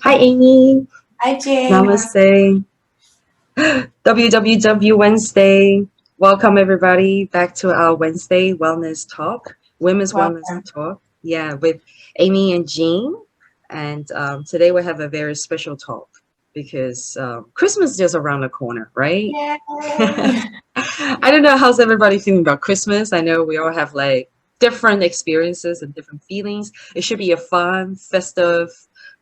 Hi, Amy. Hi, Jing. Namaste. WWW Wednesday. Welcome, everybody, back to our Wednesday Wellness Talk, Women's Wellness Welcome. Talk. Yeah, with Amy and Jean. And today we have a very special talk because Christmas is just around the corner, right? Yay. I don't know how's everybody feeling about Christmas. I know we all have like different experiences and different feelings. It should be a fun, festive,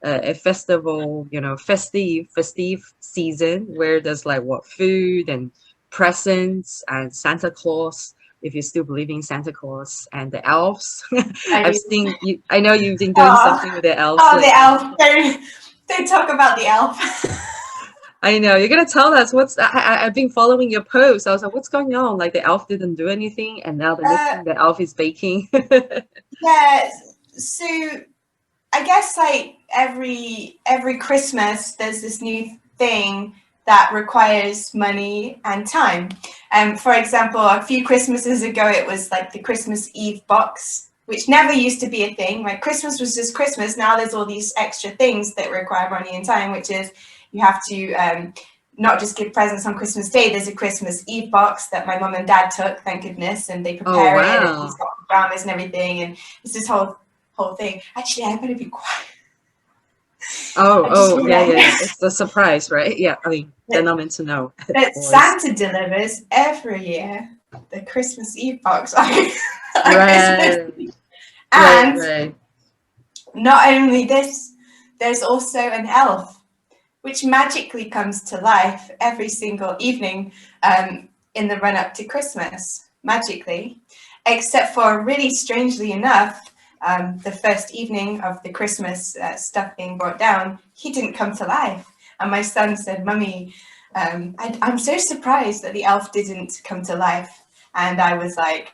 a festival, festive season where there's like what food and presents and Santa Claus. If you still believe in Santa Claus and the elves, I I've do. seen you. I know you've been doing Oh, something with the elves oh, the lately. elf. Don't talk about the elf. I know you're gonna tell us what's. I've been following your posts. I was like, what's going on? Like the elf didn't do anything, and now the next Uh, thing the elf is baking. yeah. So I guess like every Christmas, there's this new thing that requires money and time. For example, a few Christmases ago, it was like the Christmas Eve box, which never used to be a thing. Like Christmas was just Christmas. Now there's all these extra things that require money and time, which is you have to not just give presents on Christmas Day. There's a Christmas Eve box that my mum and dad took, thank goodness, and they Oh prepare it, and it's wow. got pajamas and everything, and it's this whole thing. Actually, I better be quiet. Oh I just oh yeah yeah yeah. realized It's a surprise, right? Yeah. I mean, they're that, not meant to know, of that course. Santa delivers every year the Christmas Eve box on Christmas Right Eve. right And right. not only this, there's also an elf, which magically comes to life every single evening in the run up to Christmas. Magically, except for really strangely enough, the first evening of the Christmas stuff being brought down, he didn't come to life. And my son said, Mummy, I'm so surprised that the elf didn't come to life. And I was like,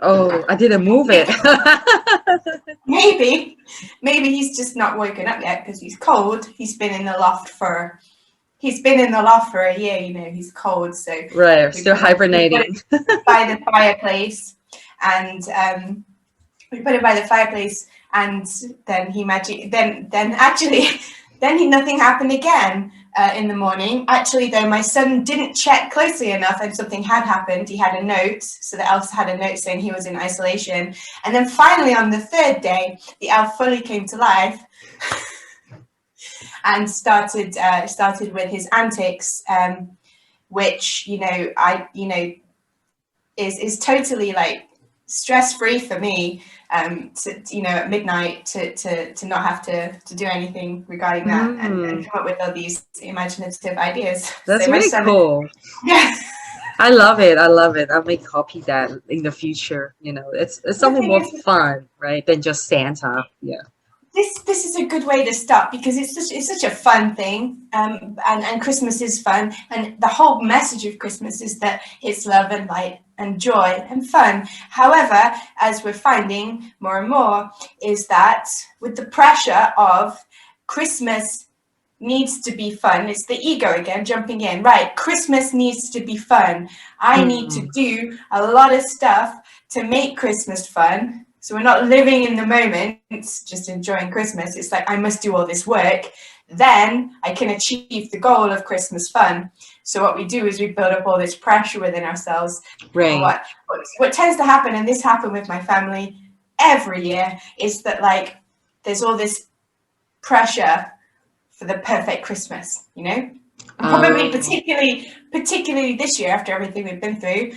Oh, I didn't move it. maybe, maybe he's just not woken up yet because he's cold. He's been in the loft for a year, he's cold. So Right. Still we put it hibernating. by the fireplace, and we put it by the fireplace, and then actually then nothing happened again in the morning. Actually, though, my son didn't check closely enough and something had happened. He had a note, so the elf had a note saying he was in isolation. And then finally on the third day, the elf fully came to life and started with his antics, which is totally like stress free for me, to at midnight to not have to do anything regarding that, and Mm, come up with all these imaginative ideas. that's So my really son, cool. yeah. I love it. I love it. I may copy that in the future. It's The something thing more is, fun, right, than just Santa. Yeah. this is a good way to start because it's such a fun thing, and Christmas is fun, and the whole message of Christmas is that it's love and light and joy and fun. However, as we're finding more and more, is that with the pressure of Christmas needs to be fun. It's the ego again jumping in. Right, Christmas needs to be fun. I need to Mm, do a lot of stuff to make Christmas fun. So we're not living in the moment, just enjoying Christmas. It's like I must do all this work. Then I can achieve the goal of Christmas fun. So what we do is we build up all this pressure within ourselves. And right. what tends to happen, and this happened with my family every year, is that like there's all this pressure for the perfect Christmas, and probably Oh, particularly this year after everything we've been through.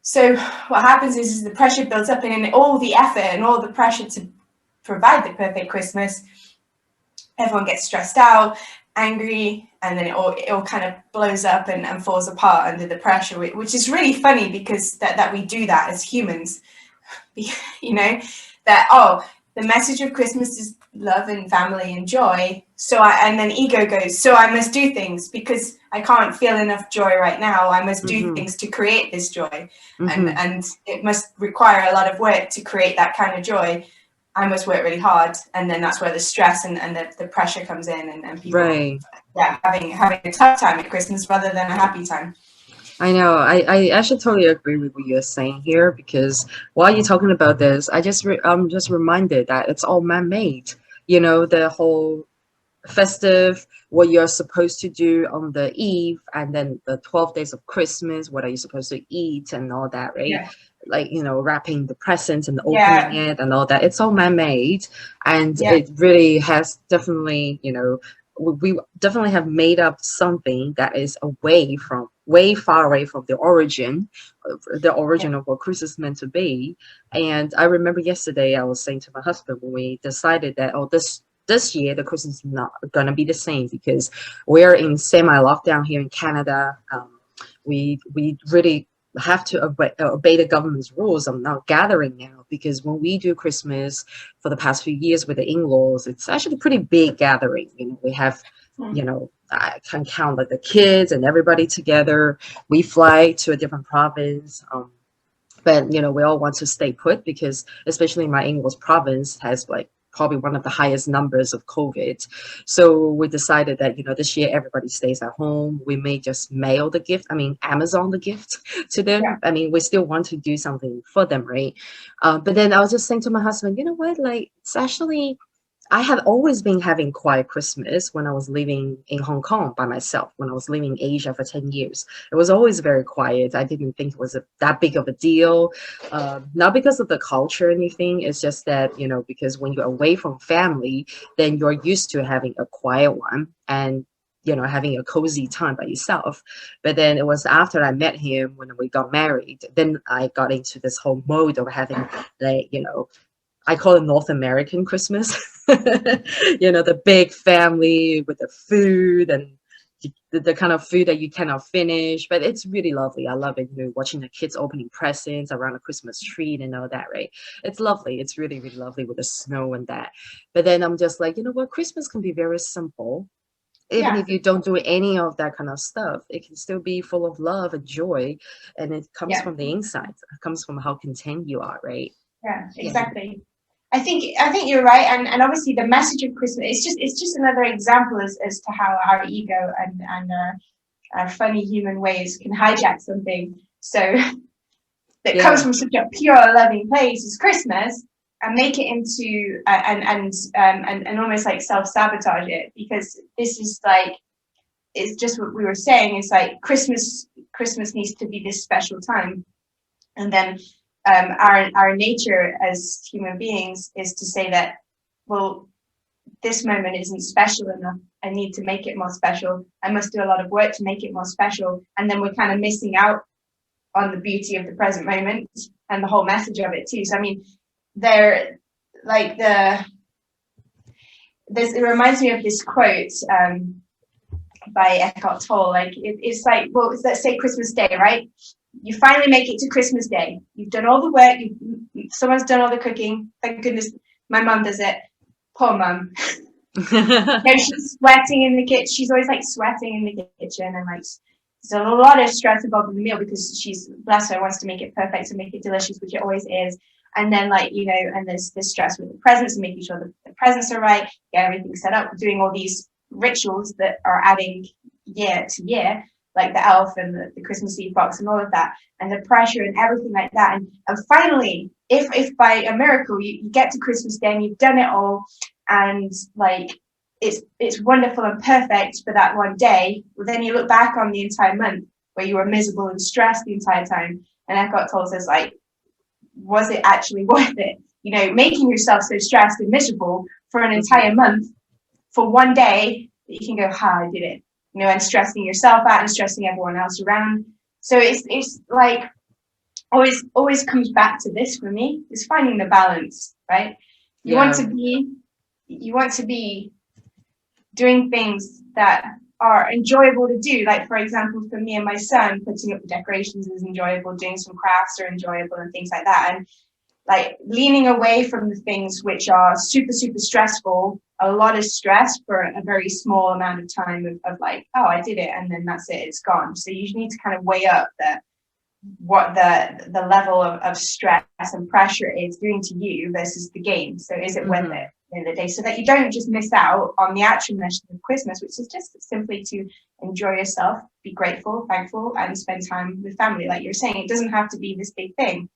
So what happens is the pressure builds up, and in all the effort and all the pressure to provide the perfect Christmas, everyone gets stressed out, angry, and then it all kind of blows up and falls apart under the pressure, which is really funny because that we do that as humans. That, the message of Christmas is love and family and joy. And then ego goes, so I must do things because I can't feel enough joy right now. I must do mm-hmm, things to create this joy. and mm-hmm. and it must require a lot of work to create that kind of joy. I must work really hard, and then that's where the stress and the pressure comes in, and people, Right. yeah, having a tough time at Christmas rather than a happy time. I know. I actually totally agree with what you're saying here because while you're talking about this, I'm just reminded that it's all man-made. you know, the whole festive, what you're supposed to do on the eve, and then the 12 days of Christmas, what are you supposed to eat and all that, right? Yeah. Like, you know, wrapping the presents and opening Yeah. it and all that. It's all man-made, and Yeah. it really has definitely, you know, we definitely have made up something that is away from, way far away from the Yeah. origin of what Christmas is meant to be. And I remember yesterday I was saying to my husband when we decided that, oh, this year the Christmas is not gonna be the same because we're in semi lockdown here in Canada. We really have to obey the government's rules of not gathering now, because when we do Christmas for the past few years with the in-laws, it's actually a pretty big gathering. You know, we have, Hmm. you know, I can count like the kids and everybody together. We fly to a different province. But you know, we all want to stay put because especially my English province has like probably one of the highest numbers of COVID. So we decided that, you know, this year everybody stays at home. We may just mail the gift, I mean, Amazon the gift to Yeah. them. I mean, we still want to do something for them, right? But then I was just saying to my husband, you know what, like it's actually, I had always been having quiet Christmas when I was living in Hong Kong by myself, when I was living in Asia for 10 years. It was always very quiet. I didn't think it was that big of a deal. Not because of the culture or anything. It's just that, you know, because when you're away from family, then you're used to having a quiet one and, you know, having a cozy time by yourself. But then it was after I met him when we got married, then I got into this whole mode of having, like, you know, I call it North American Christmas. You know, the big family with the food and the kind of food that you cannot finish. But it's really lovely. I love it, you know, watching the kids opening presents around a Christmas tree and all that, right? It's lovely. It's really, really lovely with the snow and that. But then I'm just like, you know what? Christmas can be very simple. Even Yeah. if you don't do any of that kind of stuff, it can still be full of love and joy. And it comes Yeah. from the inside. It comes from how content you are, right? Yeah. Yeah. Exactly. I think you're right, and obviously the message of Christmas, it's just another example as to how our ego and our funny human ways can hijack something so that comes Yeah. from such a pure loving place as Christmas, and make it into and almost like self-sabotage it, because this is like, it's just what we were saying. It's like Christmas needs to be this special time, and then our nature as human beings is to say that, well, this moment isn't special enough. I need to make it more special. I must do a lot of work to make it more special. And then we're kind of missing out on the beauty of the present moment and the whole message of it too. So I mean, there, like it reminds me of this quote by Eckhart Tolle. Like it's like, well, let's say Christmas Day, right? You finally make it to Christmas Day. You've done all the work. Someone's done all the cooking. Thank goodness my mum does it. Poor mum. No, she's sweating in the kitchen. She's always like sweating in the kitchen, and like there's a lot of stress involved in the meal because she's, bless her, wants to make it perfect and make it delicious, which it always is. And then, like, you know, and there's this stress with the presents and making sure that the presents are right, get everything set up, doing all these rituals that are adding year to year, like the elf and the Christmas Eve box and all of that, and the pressure and everything like that. And finally, if by a miracle you get to Christmas Day and you've done it all, and like it's wonderful and perfect for that one day, well, then you look back on the entire month where you were miserable and stressed the entire time, and Eckhart Tolle says, like, was it actually worth it? You know, making yourself so stressed and miserable for an entire month for one day that you can go, ha, I did it. You know, and stressing yourself out and stressing everyone else around. So it's like always comes back to this for me, is finding the balance, right? You want Yeah. to be doing things that are enjoyable to do. Like, for example, for me and my son, putting up the decorations is enjoyable, doing some crafts are enjoyable and things like that. And like leaning away from the things which are super, super stressful, a lot of stress for a very small amount of time of like, oh, I did it, and then that's it, it's gone. So you need to kind of weigh up what the level of stress and pressure is doing to you versus the game. So is it worth it in the day, so that you don't just miss out on the actual mission of Christmas, which is just simply to enjoy yourself, be grateful, thankful, and spend time with family. Like you're saying, it doesn't have to be this big thing.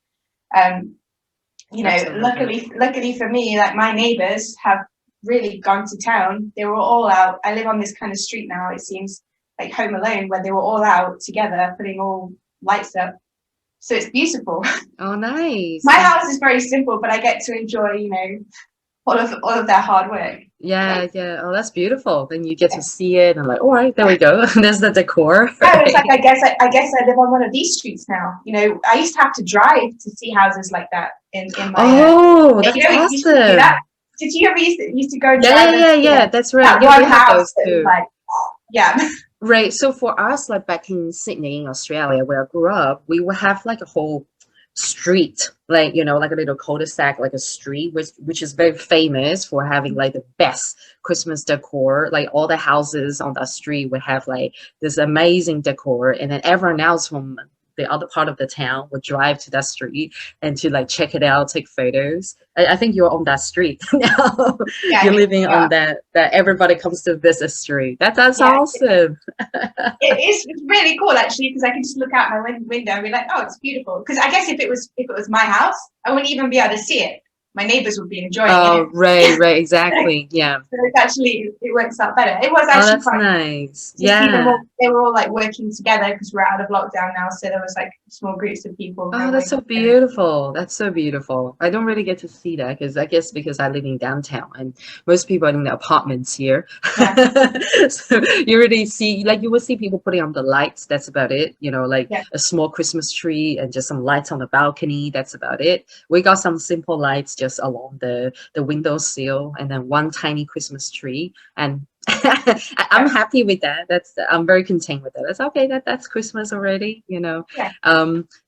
You know, Absolutely. luckily for me, like my neighbors have really gone to town. They were all out. I live on this kind of street now. It seems like Home Alone, where they were all out together, putting all lights up. So it's beautiful. Oh, nice. My house is very simple, but I get to enjoy, you know, all of their hard work. Yeah, yeah. Oh, that's beautiful. Then you get to see it and like, all right, there we go. There's the decor. I was like, I guess I live on one of these streets now. You know, I used to have to drive to see houses like that in my. Oh, that's you know, you used to do awesome. that. Did you ever used to go and Yeah, drive yeah, yeah, and see yeah. That's right. that Yeah, one we have house those that was too. like, yeah, Right. So for us, like back in Sydney, in Australia, where I grew up, we would have like a whole street, like like a little cul-de-sac, like a street, which is very famous for having like the best Christmas decor. Like all the houses on that street would have like this amazing decor, and then everyone else from the other part of the town would drive to that street and to like check it out, take photos. I think you're on that street now. You're yeah, living yeah, on that everybody comes to visit street. That's yeah. awesome. It's really cool actually because I can just look out my window and be like, oh, it's beautiful. Because I guess if it was my house, I wouldn't even be able to see it. My neighbors would be enjoying Oh, it. right, exactly. Yeah. So it's actually it works out better. It was Oh, actually that's quite nice. to see them Yeah. all. They were all like working together because we're out of lockdown now. So there was like small groups of people Oh, kind of that's working so together. beautiful. That's so beautiful. I don't really get to see that because I guess because I live in downtown and most people are in the apartments here. Yeah, So you really see, like you will see people putting on the lights. That's about it. Like yeah, a small Christmas tree and just some lights on the balcony. That's about it. We got some simple lights just along the windowsill and then one tiny Christmas tree. And I'm yeah, happy with that. I'm very content with that. That's okay. That's Christmas already. yeah.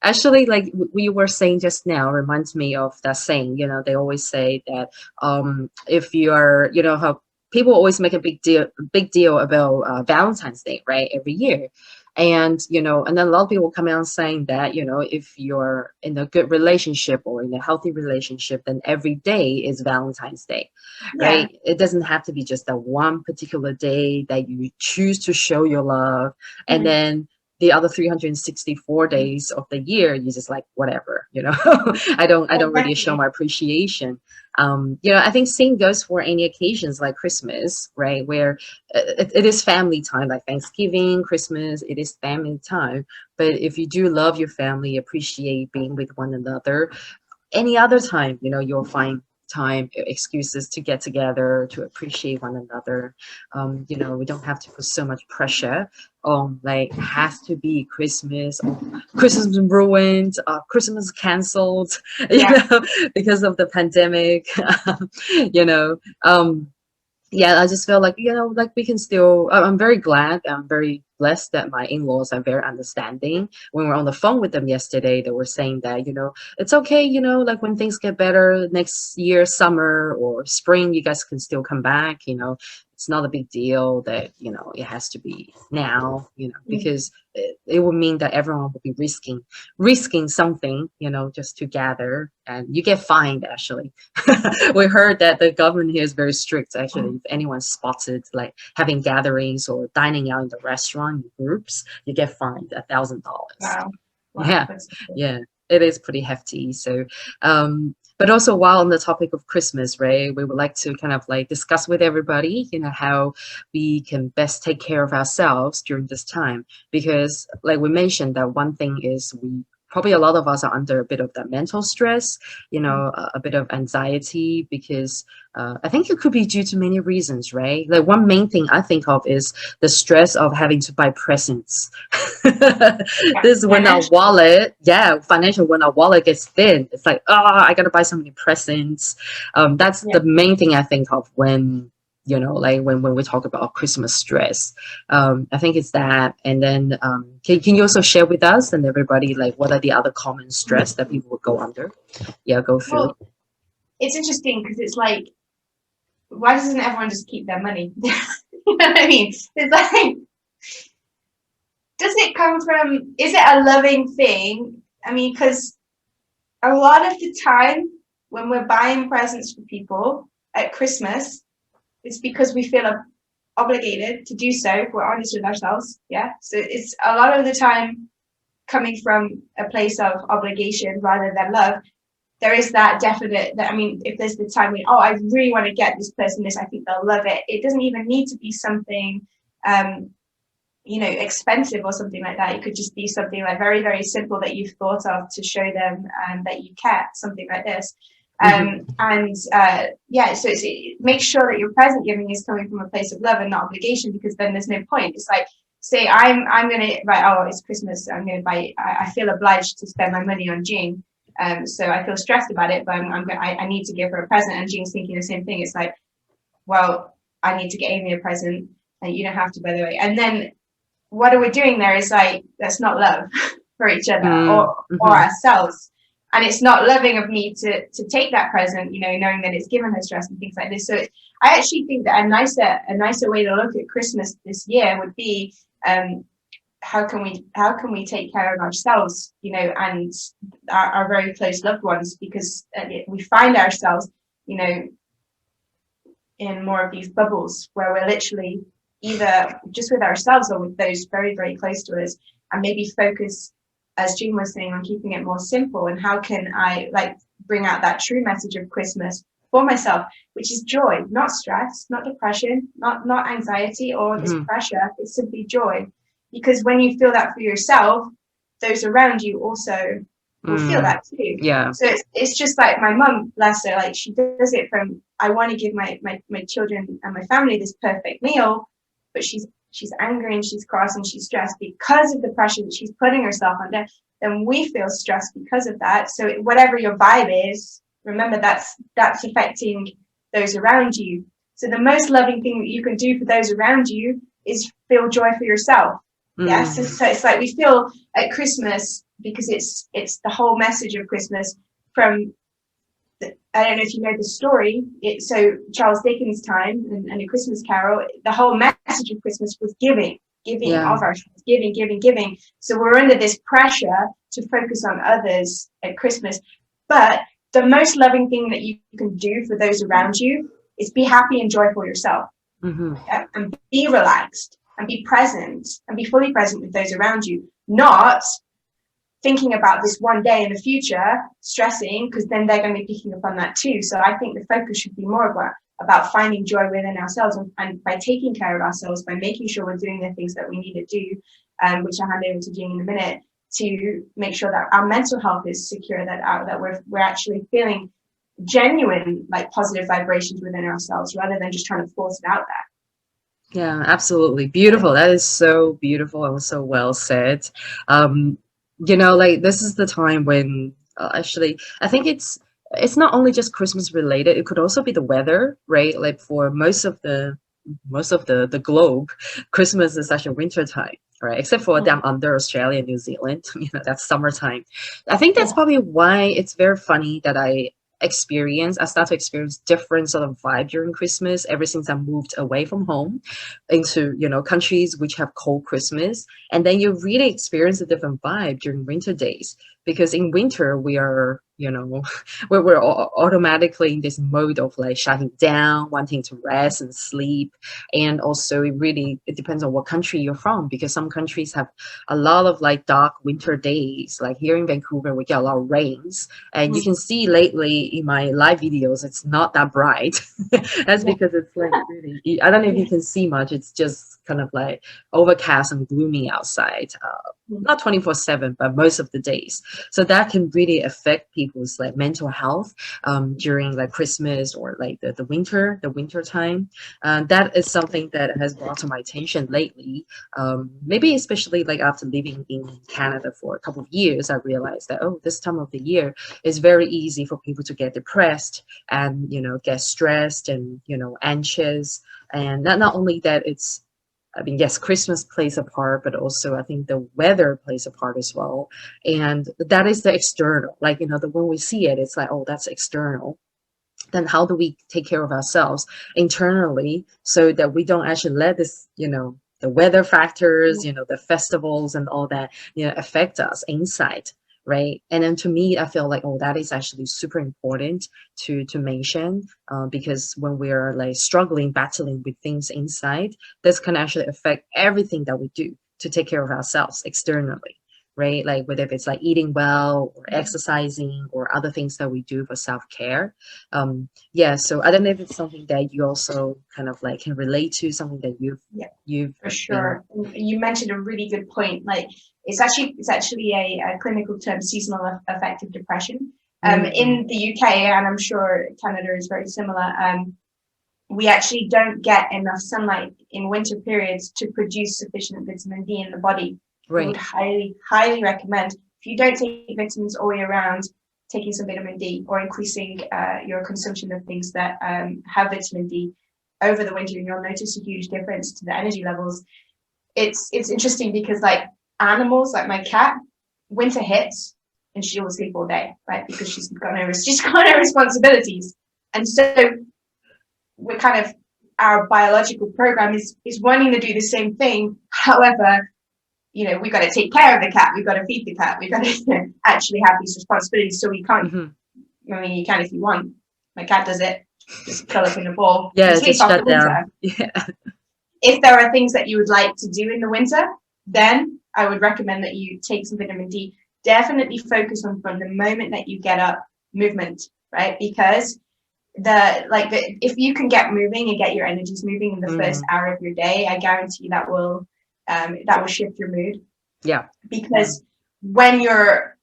Actually, like we were saying just now, reminds me of that saying. They always say that if you are, how people always make a big deal about Valentine's Day, right? Every year. And then a lot of people come out saying that, if you're in a good relationship or in a healthy relationship, then every day is Valentine's Day, Yeah. right? It doesn't have to be just that one particular day that you choose to show your love. And Mhm. then the other 364 days of the year, you just like whatever. I don't really show Exactly. my appreciation. I think same goes for any occasions like Christmas, right? Where it is family time, like Thanksgiving, Christmas, it is family time. But if you do love your family, appreciate being with one another, any other time, you'll find time, excuses to get together, to appreciate one another. We don't have to put so much pressure on like it has to be Christmas or Christmas ruined, Christmas canceled, Yeah. because of the pandemic. you know, um, yeah, I just feel like, like we can still, I'm very glad, I'm very blessed that my in-laws are very understanding. When we were on the phone with them yesterday, they were saying that, it's okay, like when things get better next year, summer or spring, you guys can still come back. It's not a big deal that, it has to be now, Mm. because it would mean that everyone would be risking something, just to gather, and you get fined actually. We heard that the government here is very strict. Actually, if anyone spotted like having gatherings or dining out in the restaurant in groups, you get fined $1,000. Wow. Wow. Yeah, That's cool. yeah, it is pretty hefty. So, but also while on the topic of Christmas, right, we would like to kind of like discuss with everybody, how we can best take care of ourselves during this time. Because, like we mentioned, that one thing is we probably a lot of us are under a bit of that mental stress, a bit of anxiety because I think it could be due to many reasons, right? Like one main thing I think of is the stress of having to buy presents. Yeah. This is when our Financial. wallet, yeah, financial, when our wallet gets thin, it's like, oh, I gotta buy so many presents. That's Yeah. the main thing I think of when, like when we talk about Christmas stress. I think it's that. And then can you also share with us and everybody, like, what are the other common stress that people would go under? Yeah, go through. Well, it's interesting because it's like, why doesn't everyone just keep their money? You know what I mean? It's like, does it come from, is it a loving thing? I mean, because a lot of the time when we're buying presents for people at Christmas, it's because we feel obligated to do so if we're honest with ourselves. Yeah. So it's a lot of the time coming from a place of obligation rather than love. there is that definite, that, I mean, if there's the time when, oh, I really want to get this person this, I think they'll love it. It doesn't even need to be something, expensive or something like that. It could just be something like very, very simple that you've thought of to show them that you care, something like this. So make sure that your present giving is coming from a place of love and not obligation, because then there's no point. It's like, say I'm gonna buy, oh, it's Christmas, I'm gonna buy, I feel obliged to spend my money on Jing, so I feel stressed about it, but I need to give her a present, and Jing's thinking the same thing. It's like, well, I need to get Amy a present, and you don't have to, by the way. And then what are we doing there is like, that's not love for each other or ourselves. And it's not loving of me to take that present, knowing that it's given her stress and things like this. So I actually think that a nicer way to look at Christmas this year would be, how can we take care of ourselves, and our very close loved ones, because we find ourselves, in more of these bubbles where we're literally either just with ourselves or with those very, very close to us, and maybe focus, as Jing was saying, on keeping it more simple. And how can I bring out that true message of Christmas for myself, which is joy, not stress, not depression, not anxiety or this pressure. It's simply joy. Because when you feel that for yourself, those around you also will feel that too. Yeah. So it's just like my mum, bless her, like she does it from, I want to give my children and my family this perfect meal, but she's angry and she's cross and she's stressed because of the pressure that she's putting herself under. Then we feel stressed because of that. So whatever your vibe is, remember that's affecting those around you. So the most loving thing that you can do for those around you is feel joy for yourself. Yes. So it's like we feel at Christmas, because it's the whole message of Christmas from I don't know if you know the story. So Charles Dickens' time and A Christmas Carol, the whole message of Christmas was giving of ourselves, giving. So we're under this pressure to focus on others at Christmas. But the most loving thing that you can do for those around you is be happy and joyful yourself, and be relaxed and be present and be fully present with those around you, not thinking about this one day in the future, stressing, because then they're going to be picking up on that too. So I think the focus should be more about finding joy within ourselves, and by taking care of ourselves, by making sure we're doing the things that we need to do, which I'll hand over to Jing in a minute, to make sure that our mental health is secure, that we're actually feeling genuine, positive vibrations within ourselves, rather than just trying to force it out there. Yeah, absolutely. Beautiful. That is so beautiful and so well said. This is the time when actually I think it's not only just Christmas related. It could also be the weather, right? Like for most of the globe, Christmas is actually winter time, right? Except for them under Australia and New Zealand, that's summertime. I think that's probably why it's very funny that I start to experience different sort of vibe during Christmas ever since I moved away from home into, countries which have cold Christmas. And then you really experience a different vibe during winter days, because in winter we are, we're automatically in this mode of shutting down, wanting to rest and sleep. And also it depends on what country you're from, because some countries have a lot of dark winter days. Like here in Vancouver, we get a lot of rains, and you can see lately in my live videos, it's not that bright. That's because it's really, I don't know if you can see much. It's just kind of overcast and gloomy outside. Not 24/7, but most of the days. So that can really affect people's mental health during Christmas or the winter time. That is something that has brought to my attention lately. Maybe especially after living in Canada for a couple of years, I realized that this time of the year is very easy for people to get depressed and get stressed and anxious. And not only that, yes, Christmas plays a part, but also I think the weather plays a part as well. And that is the external, when we see it, it's that's external. Then how do we take care of ourselves internally so that we don't actually let this, the weather factors, the festivals and all that, affect us inside? Right. And then to me, I feel that is actually super important to mention, because when we're struggling, battling with things inside, this can actually affect everything that we do to take care of ourselves externally. right? Like whether it's like eating well or exercising or other things that we do for self-care. Yeah, so I don't know if it's something that you also kind of like can relate to, something that Yeah, you've for been. sure. You mentioned a really good point. Like it's actually a clinical term, seasonal affective depression. Mm, In the UK, and I'm sure Canada is very similar. We actually don't get enough sunlight in winter periods to produce sufficient vitamin D in the body. We would right. highly, highly recommend, if you don't take vitamins all year round, taking some vitamin D or increasing your consumption of things that have vitamin D over the winter, and you'll notice a huge difference to the energy levels. It's interesting because like animals, like my cat, winter hits and she will sleep all day, right? Because she's got no responsibilities. And so we're kind of, our biological program is wanting to do the same thing. However, we've got to take care of the cat, we've got to feed the cat, we've got to actually have these responsibilities. So we can't, Hmm. I mean, you can if you want. My cat does it, just curl up in a ball and Yeah, sleep just after shut down. winter. Yeah. If there are things that you would like to do in the winter, then I would recommend that you take some vitamin D. Definitely focus on, from the moment that you get up, movement, right? Because if you can get moving and get your energies moving in the first Mm, hour of your day, I guarantee that will shift your mood. yeah. Because when you're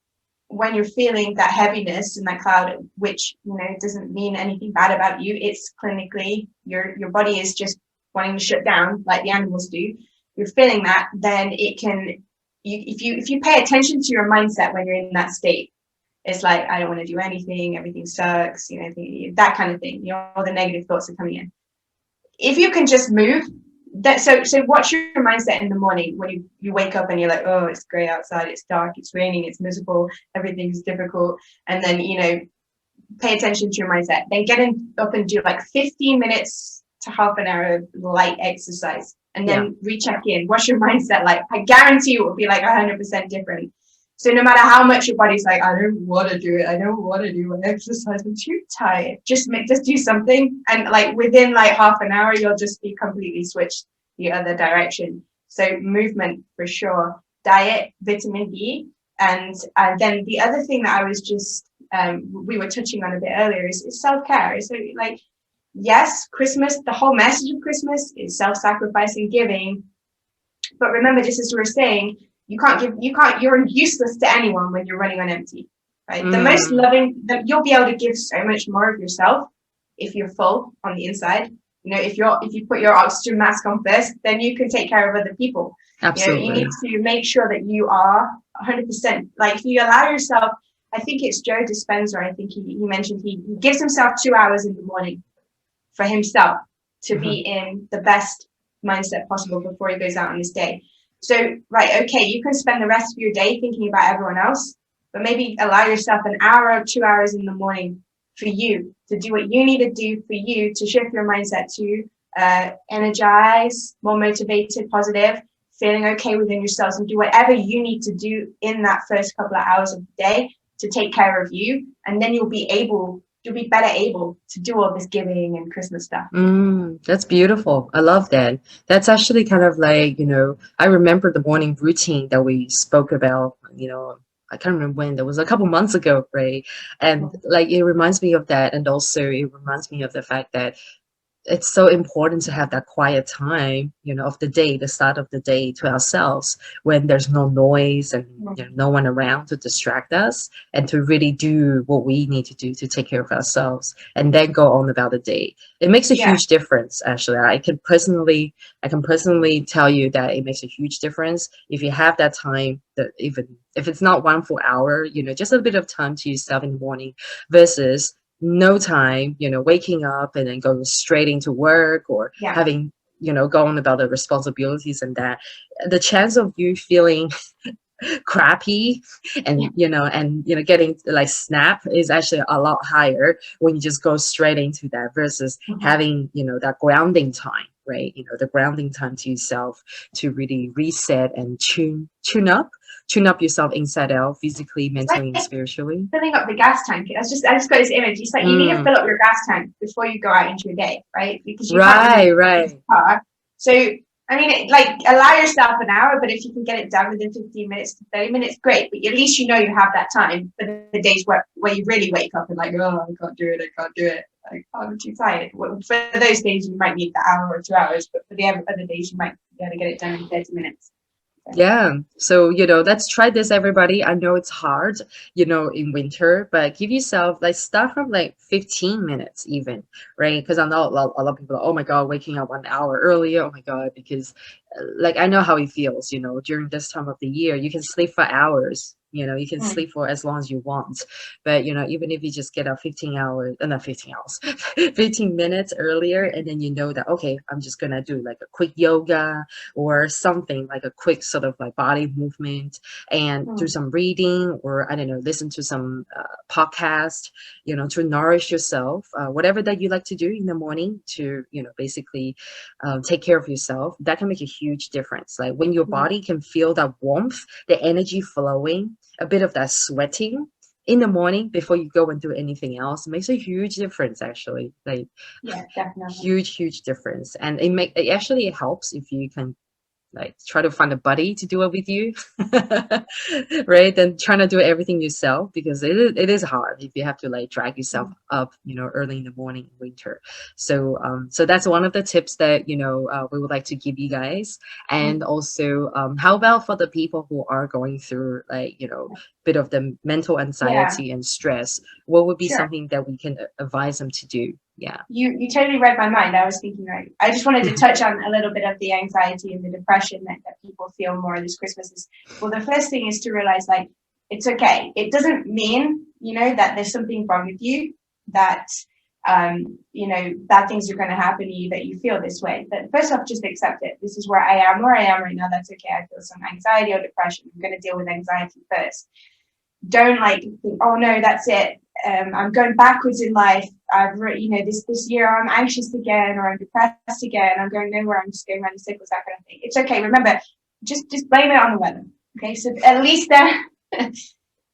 feeling that heaviness and that cloud, which doesn't mean anything bad about you, it's clinically your body is just wanting to shut down like the animals do. You're feeling that, then it can, if you pay attention to your mindset when you're in that state, it's like, I don't want to do anything, everything sucks, that kind of thing. All the negative thoughts are coming in. If you can just move, so what's your mindset in the morning when you wake up and you're like, oh, it's grey outside, it's dark, it's raining, it's miserable, everything's difficult, and then pay attention to your mindset. Then up and do like 15 minutes to half an hour of light exercise, and Yeah. then recheck in. What's your mindset like? I guarantee you it will be like 100% different. So no matter how much your body's like, I don't want to do it, I don't want to do an exercise, I'm too tired, just do something, and like within like half an hour you'll just be completely switched the other direction. So movement for sure, diet, vitamin D, and then the other thing that I was just we were touching on a bit earlier is self-care. So like, yes, Christmas, the whole message of Christmas is self-sacrifice and giving, but remember, just as we were saying, you're useless to anyone when you're running on empty, right? The most Mm, loving, you'll be able to give so much more of yourself if you're full on the inside. If you put your oxygen mask on first, then you can take care of other people. You need absolutely. to make sure that you are 100%. Like, if you allow yourself, I think it's Joe Dispenza, I think he mentioned he gives himself 2 hours in the morning for himself to be Hmm. in the best mindset possible before he goes out on his day. So, right, okay, you can spend the rest of your day thinking about everyone else, but maybe allow yourself an hour or 2 hours in the morning for you to do what you need to do for you to shift your mindset to energize, more motivated, positive, feeling okay within yourselves, and do whatever you need to do in that first couple of hours of the day to take care of you. And then you'll be better able to do all this giving and Christmas stuff. That's beautiful. I love that. That's actually kind of like, I remember the morning routine that we spoke about, I can't remember when, that was a couple months ago, right? And like it reminds me of that. And also it reminds me of the fact that it's so important to have that quiet time, of the day, the start of the day to ourselves when there's no noise and no one around to distract us and to really do what we need to do to take care of ourselves and then go on about the day. It makes a Yeah, huge difference, actually. I can personally tell you that it makes a huge difference if you have that time, that even if it's not 1 full hour, just a bit of time to yourself in the morning versus no time, waking up and then going straight into work or yeah. having, going about the responsibilities and that. The chance of you feeling crappy and, getting like snap is actually a lot higher when you just go straight into that versus Mhm. having, that grounding time, right? The grounding time to yourself to really reset and tune up yourself inside out, physically, It's mentally, and like spiritually. filling up the gas tank. I just got this image. It's like you need to Mm, fill up your gas tank before you go out into your day, right? Because you can't really right, drive this right. car. So I mean, like, allow yourself an hour, but if you can get it done within 15 minutes to 30 minutes, great. But at least you know you have that time for the days where you really wake up and like, oh, I can't do it. Like, oh, I'm too tired. Well, for those days, you might need the hour or 2 hours, but for the other days, you might be able to get it done in 30 minutes. Yeah. So, let's try this, everybody. I know it's hard, in winter, but give yourself like start from like 15 minutes even, right? Because I know a lot of people are, oh my God, waking up 1 hour earlier. Oh my God, because like I know how it feels, during this time of the year. You can sleep for hours. You can sleep for as long as you want. But, even if you just get up 15 hours, not 15 hours, 15 minutes earlier, and then you know that, okay, I'm just gonna do like a quick yoga or something like a quick sort of like body movement and do some reading, or I don't know, listen to some podcast, to nourish yourself, whatever that you like to do in the morning to, basically take care of yourself. That can make a huge difference. Like when your body can feel that warmth, the energy flowing, a bit of that sweating in the morning before you go and do anything else makes a huge difference, actually. Like, yeah, definitely. huge difference. And it actually helps if you can like try to find a buddy to do it with you, right? Then trying to do everything yourself, because it is hard if you have to like drag yourself up, early in the morning in winter. So that's one of the tips that we would like to give you guys. And also, how about for the people who are going through like bit of the mental anxiety and stress, what would be something that we can advise them to do? Yeah. You totally read my mind. I was thinking, right, I just wanted to touch on a little bit of the anxiety and the depression that people feel more this Christmas. Well, the first thing is to realize, like, it's okay. It doesn't mean, that there's something wrong with you, that, bad things are going to happen to you, that you feel this way. But first off, just accept it. This is where I am right now. That's okay. I feel some anxiety or depression. I'm going to deal with anxiety first. Don't like think, oh no, that's it. I'm going backwards in life. This year I'm anxious again, or I'm depressed again. I'm going nowhere. I'm just going around in circles, that kind of thing. It's okay. Remember, just blame it on the weather. Okay, so at least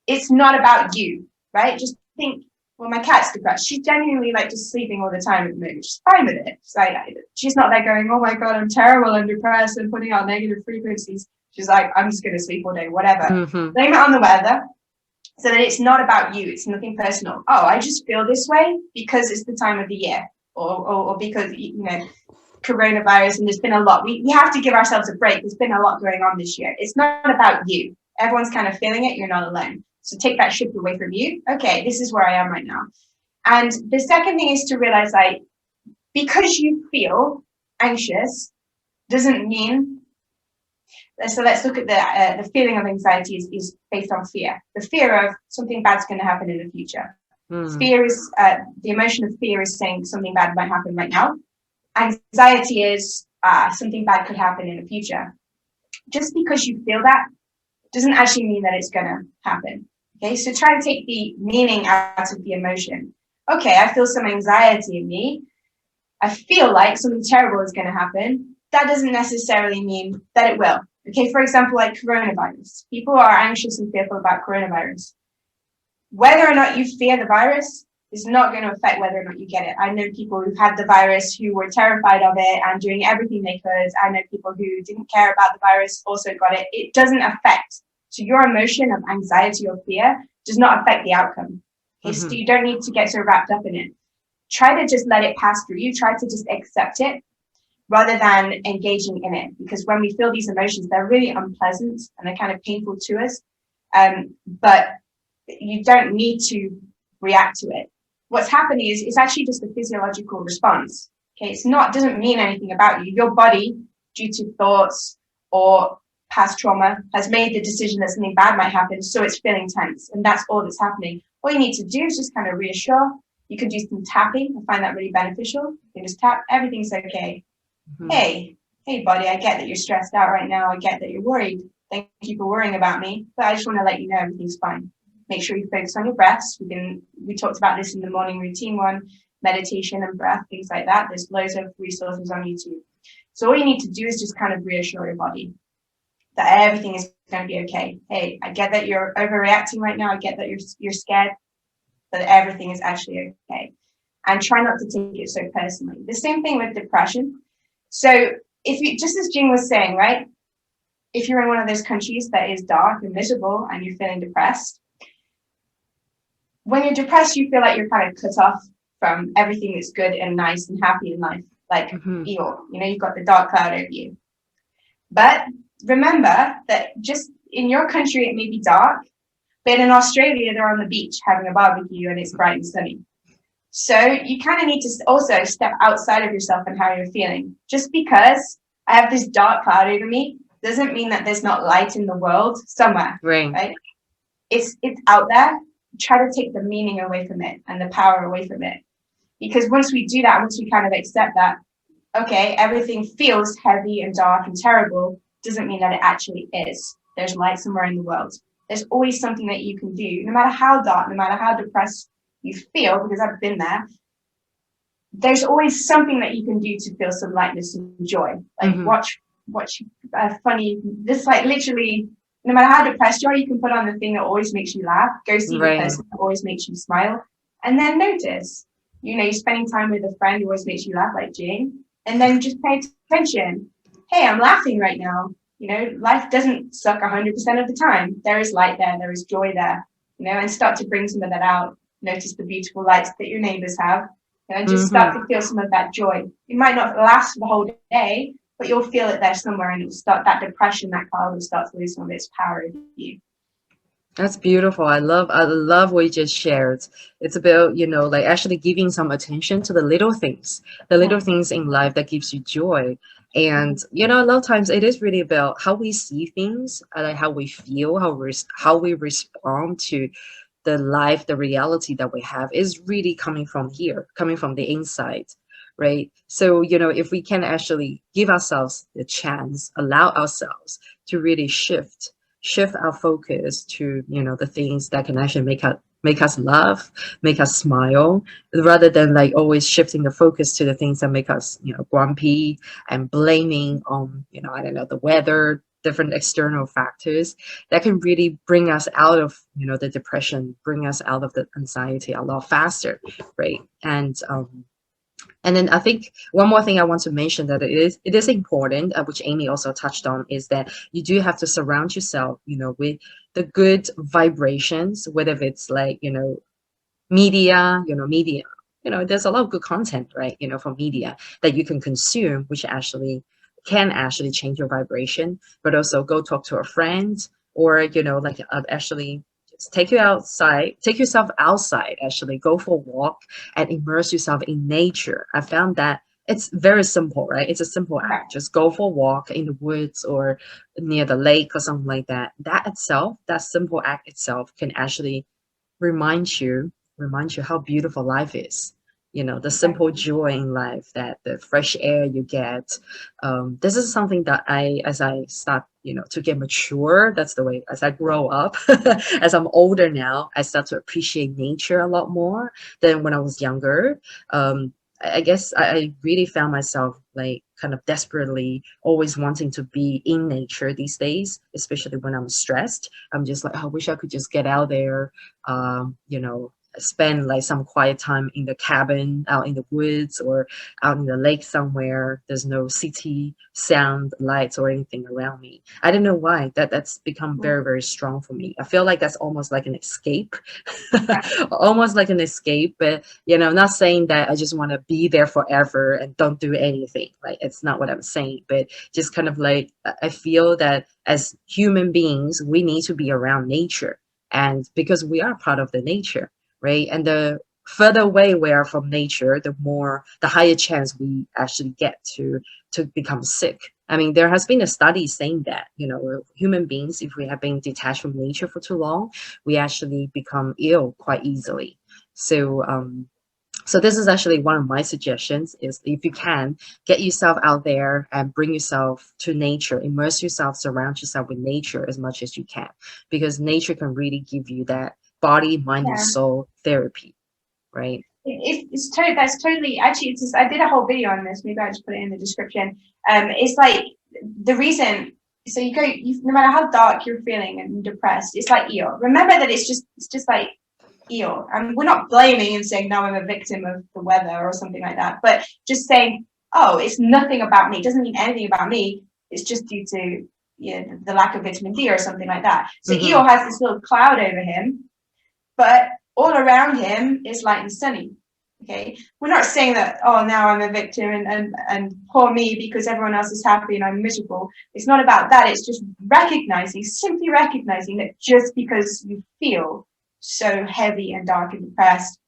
it's not about you, right? Just think, well, my cat's depressed. She's genuinely like just sleeping all the time at the moment. She's fine with it. She's not there going, oh my God, I'm terrible, I'm depressed, and putting out negative frequencies. She's like, I'm just going to sleep all day, whatever. Blame it on the weather. So that it's not about you. It's nothing personal. Oh, I just feel this way because it's the time of the year, or because, coronavirus, and there's been a lot. We have to give ourselves a break. There's been a lot going on this year. It's not about you. Everyone's kind of feeling it. You're not alone. So take that shift away from you. Okay, this is where I am right now. And the second thing is to realize, like, because you feel anxious doesn't mean. So let's look at the feeling of anxiety is based on fear. The fear of something bad's going to happen in the future. Fear is the emotion of fear is saying something bad might happen right now. Anxiety is something bad could happen in the future. Just because you feel that doesn't actually mean that it's going to happen. Okay, so try and take the meaning out of the emotion. Okay, I feel some anxiety in me. I feel like something terrible is going to happen. That doesn't necessarily mean that it will. Okay, for example, like coronavirus. People are anxious and fearful about coronavirus. Whether or not you fear the virus is not going to affect whether or not you get it. I know people who've had the virus who were terrified of it and doing everything they could. I know people who didn't care about the virus, also got it. It doesn't affect. So your emotion of anxiety or fear does not affect the outcome. Okay, so you don't need to get so wrapped up in it. Try to just let it pass through you. Try to just accept it, rather than engaging in it. Because when we feel these emotions, they're really unpleasant and they're kind of painful to us. But you don't need to react to it. What's happening is it's actually just a physiological response. Okay, doesn't mean anything about you. Your body, due to thoughts or past trauma, has made the decision that something bad might happen, so it's feeling tense, and that's all that's happening. All you need to do is just kind of reassure. You could do some tapping. I find that really beneficial. You can just tap, everything's okay. Hey, buddy, I get that you're stressed out right now. I get that you're worried. Thank you for worrying about me, but I just want to let you know everything's fine. Make sure you focus on your breaths. We talked about this in the morning routine one, meditation and breath, things like that. There's loads of resources on YouTube. So all you need to do is just kind of reassure your body that everything is going to be okay. Hey, I get that you're overreacting right now. I get that you're scared, but everything is actually okay. And try not to take it so personally. The same thing with depression. So if you, just as Jing was saying, right? If you're in one of those countries that is dark and miserable and you're feeling depressed, when you're depressed, you feel like you're kind of cut off from everything that's good and nice and happy in life. Like Eeyore, you know, you've got the dark cloud over you. But remember that just in your country, it may be dark, but in Australia, they're on the beach having a barbecue and it's bright and sunny. So you kind of need to also step outside of yourself and how you're feeling. Just because I have this dark cloud over me doesn't mean that there's not light in the world somewhere, right? It's out there. Try to take the meaning away from it and the power away from it. Because once we do that, once we kind of accept that, okay, everything feels heavy and dark and terrible, doesn't mean that it actually is. There's light somewhere in the world. There's always something that you can do, no matter how dark, no matter how depressed you feel, because I've been there. There's always something that you can do to feel some lightness and joy. Like watch funny, just like literally, no matter how depressed you are, you can put on the thing that always makes you laugh. Go see the person that always makes you smile, and then notice. You know, you're spending time with a friend who always makes you laugh, like Jing, and then just pay attention. Hey, I'm laughing right now. You know, life doesn't suck 100% of the time. There is light there. There is joy there. You know, and start to bring some of that out. Notice the beautiful lights that your neighbors have. You know, just start to feel some of that joy. It might not last the whole day, but you'll feel it there somewhere, and it'll start that depression, that cloud will start to lose some of its power over you. That's beautiful. I love what you just shared. It's about, you know, like actually giving some attention to the little things in life that gives you joy. And, you know, a lot of times it is really about how we see things, like how we feel, how we respond to the life, the reality that we have is really coming from here, coming from the inside, right? So, you know, if we can actually give ourselves the chance, allow ourselves to really shift our focus to, you know, the things that can actually make us laugh, make us smile, rather than like always shifting the focus to the things that make us, you know, grumpy and blaming on, you know, I don't know, the weather, different external factors that can really bring us out of, you know, the depression, bring us out of the anxiety a lot faster, right? And then I think one more thing I want to mention that it is important, which Amy also touched on, is that you do have to surround yourself, you know, with the good vibrations, whether it's like, you know, media, there's a lot of good content, right? You know, from media that you can consume, which can actually change your vibration, but also go talk to a friend or, you know, like actually take yourself outside, actually go for a walk and immerse yourself in nature. I found that it's very simple, right? It's a simple act. Just go for a walk in the woods or near the lake or something like that. That simple act itself can actually remind you how beautiful life is. You know, the simple joy in life, that the fresh air you get. This is something that as I start, you know, to get mature, that's the way, as I grow up, as I'm older now, I start to appreciate nature a lot more than when I was younger. I guess I really found myself like kind of desperately always wanting to be in nature these days, especially when I'm stressed. I'm just like, oh, I wish I could just get out there, you know, spend like some quiet time in the cabin out in the woods or out in the lake somewhere. There's no city sound, lights or anything around me. I don't know why that's become very, very strong for me. I feel like that's almost like an escape, almost like an escape. But, you know, I'm not saying that I just want to be there forever and don't do anything. Like, it's not what I'm saying, but just kind of like, I feel that as human beings, we need to be around nature. And because we are part of the nature, right? And the further away we are from nature, the higher chance we actually get to become sick. I mean, there has been a study saying that, you know, human beings, if we have been detached from nature for too long, we actually become ill quite easily. So this is actually one of my suggestions, is if you can, get yourself out there and bring yourself to nature, immerse yourself, surround yourself with nature as much as you can, because nature can really give you that body, mind, and soul therapy, right? That's totally, actually, I did a whole video on this. Maybe I'll just put it in the description. It's like the reason, so no matter how dark you're feeling and depressed, it's like Eeyore. Remember that it's just like Eeyore. And we're not blaming and saying, no, I'm a victim of the weather or something like that, but just saying, oh, it's nothing about me. It doesn't mean anything about me. It's just due to the lack of vitamin D or something like that. So Mm-hmm. Eeyore has this little cloud over him, but all around him is light and sunny. Okay, we're not saying that, oh, now I'm a victim and poor me because everyone else is happy and I'm miserable. It's not about that. It's just simply recognizing that just because you feel so heavy and dark and depressed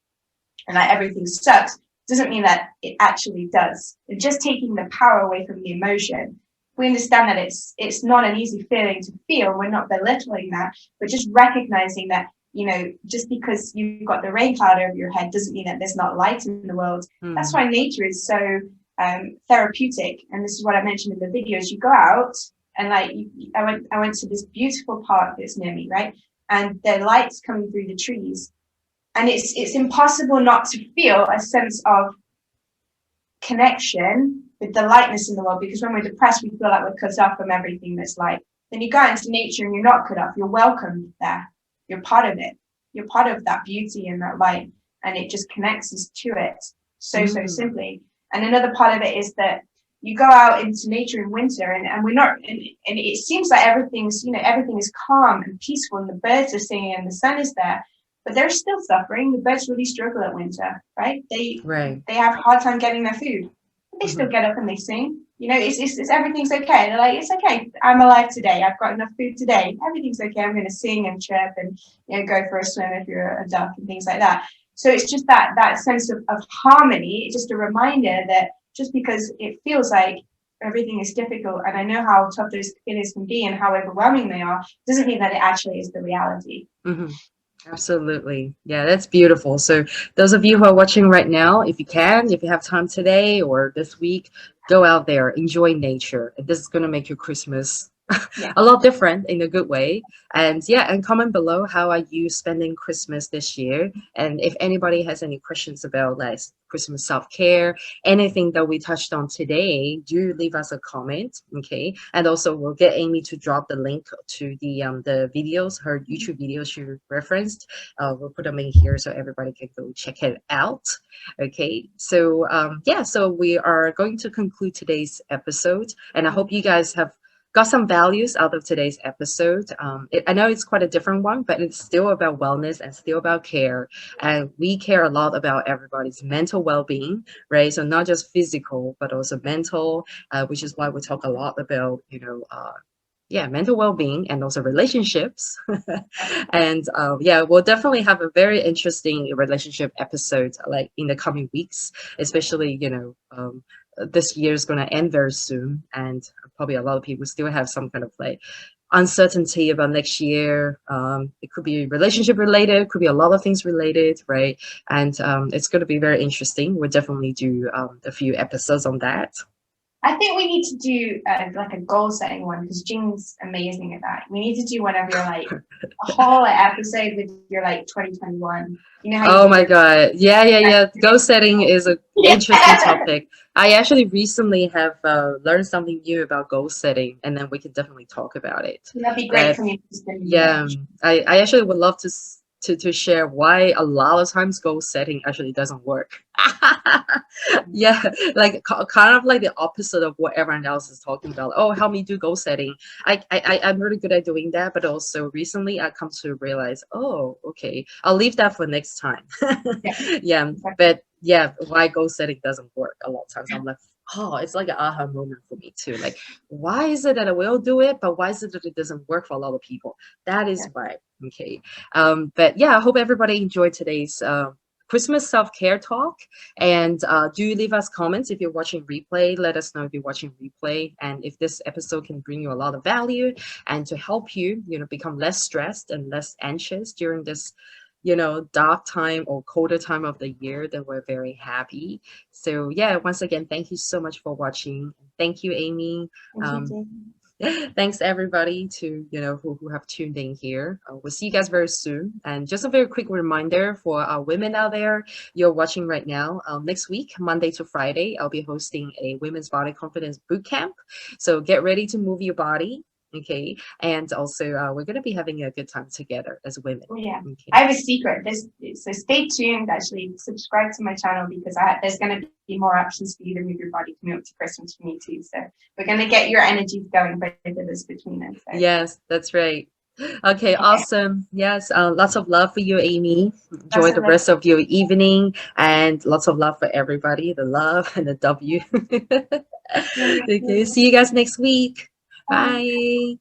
and like everything sucks doesn't mean that it actually does. And just taking the power away from the emotion. We understand that it's not an easy feeling to feel. We're not belittling that, but just recognizing that, just because you've got the rain cloud over your head doesn't mean that there's not light in the world. That's why nature is so therapeutic. And this is what I mentioned in the videos. You go out and I went to this beautiful park that's near me, right? And the light's coming through the trees. And it's impossible not to feel a sense of connection with the lightness in the world, because when we're depressed, we feel like we're cut off from everything that's light. Then you go out into nature and you're not cut off. You're welcomed there. You're part of it. You're part of that beauty and that light, and it just connects us to it so simply. And another part of it is that you go out into nature in winter, and we're not, and it seems like everything is calm and peaceful, and the birds are singing and the sun is there, but they're still suffering. The birds really struggle at winter, right? They have a hard time getting their food. But they still get up and they sing. It's everything's okay. They're like, it's okay. I'm alive today. I've got enough food today. Everything's okay. I'm going to sing and chirp and go for a swim if you're a duck and things like that. So it's just that sense of harmony. It's just a reminder that just because it feels like everything is difficult, and I know how tough those feelings can be and how overwhelming they are, doesn't mean that it actually is the reality. Mm-hmm. Absolutely. Yeah, that's beautiful. So those of you who are watching right now, if you have time today or this week, go out there, enjoy nature. And this is going to make your Christmas a lot different in a good way. And comment below, how are you spending Christmas this year? And if anybody has any questions about like Christmas self-care, anything that we touched on today, do leave us a comment. Okay. And also we'll get Amy to drop the link to the videos, her YouTube videos she referenced. We'll put them in here so everybody can go check it out. Okay. So so we are going to conclude today's episode, and I hope you guys have got some values out of today's episode. I know it's quite a different one, but it's still about wellness and still about care. And we care a lot about everybody's mental well-being, right? So not just physical, but also mental, which is why we talk a lot about, mental well-being and also relationships. And we'll definitely have a very interesting relationship episode like in the coming weeks, especially, this year is going to end very soon, and probably a lot of people still have some kind of like uncertainty about next year. It could be relationship related, could be a lot of things related, right? And it's going to be very interesting. We'll definitely do a few episodes on that. I think we need to do like a goal setting one, because Jing's amazing at that. We need to do one of your like a whole episode with your like 2021. You know how? Oh my God! Yeah. Goal setting is an interesting topic. I actually recently have learned something new about goal setting, and then we can definitely talk about it. That'd be great for me. Yeah, I actually would love to share why a lot of times goal setting actually doesn't work. Yeah, like kind of like the opposite of what everyone else is talking about. Oh, help me do goal setting. I'm really good at doing that, but also recently I come to realize, oh, okay, I'll leave that for next time. But why goal setting doesn't work a lot of times. I'm like, oh, it's like an aha moment for me too. Like, why is it that I will do it, but why is it that it doesn't work for a lot of people? That is why. Okay. But I hope everybody enjoyed today's Christmas self-care talk, and do leave us comments if you're watching replay. Let us know if you're watching replay, and if this episode can bring you a lot of value and to help you, become less stressed and less anxious during this dark time or colder time of the year, then we're very happy. So once again, thank you so much for watching. Thank you, Amy. Thanks everybody to who have tuned in here. We'll see you guys very soon. And just a very quick reminder for our women out there you're watching right now, next week, Monday to Friday, I'll be hosting a women's body confidence boot camp. So get ready to move your body, Okay, and also we're gonna be having a good time together as women. Oh, yeah. Okay. I have a secret. So stay tuned. Actually, subscribe to my channel because there's going to be more options for you to move your body coming up to Christmas for me too. So we're going to get your energies going, both of us between us. So. Yes, that's right. Okay, awesome. Yes, lots of love for you, Amy. Enjoy the rest of your evening, and lots of love for everybody. The love and the W. Okay, see you guys next week. Bye.